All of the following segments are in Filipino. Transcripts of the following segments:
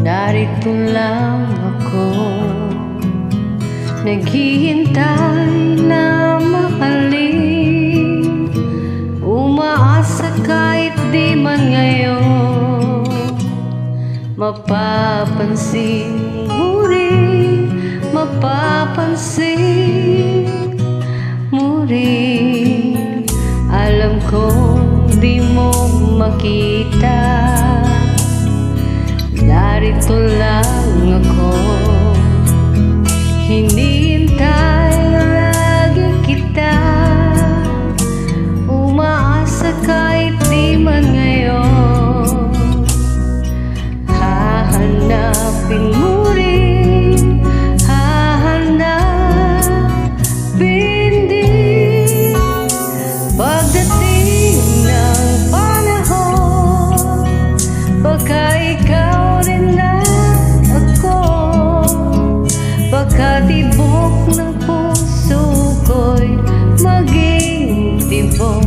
Narito lang ako, naghihintay na mahalin, umaasa kahit di man ngayon mapapansin mo rin, mapapansin mo rin. Alam kong di mo makita, narito lang ako, hinihintay lagi kita, umaasa kahit di man ngayon. Hahanapin mo rin, hahanapin din, pagdating ng panahon, baka ikaw rin na ako, baka tibok ng puso ko'y maging tibok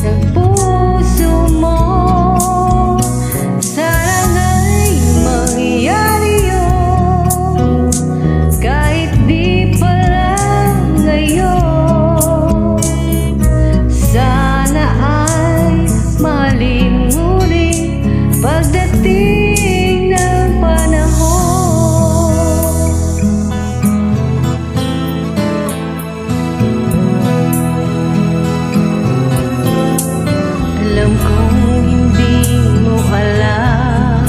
ng puso mo. Sana nga'y mangyari yun, kahit di pala ngayon. Sana ay mahalin mo rin pagdating ng panahon. Alam kong hindi mo alam,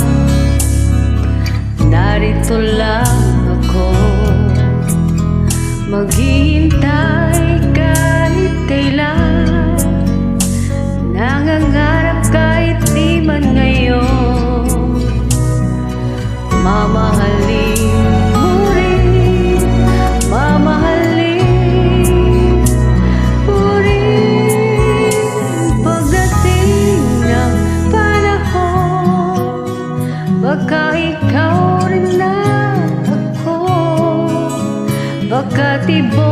narito lang ako, maghihintay kahit kailan, nangangarap kahit di man ngayon. Mamahalin mo rin, mamahalin mo rin, pagdating ng panahon, baka ikaw rin na ako, baka tibok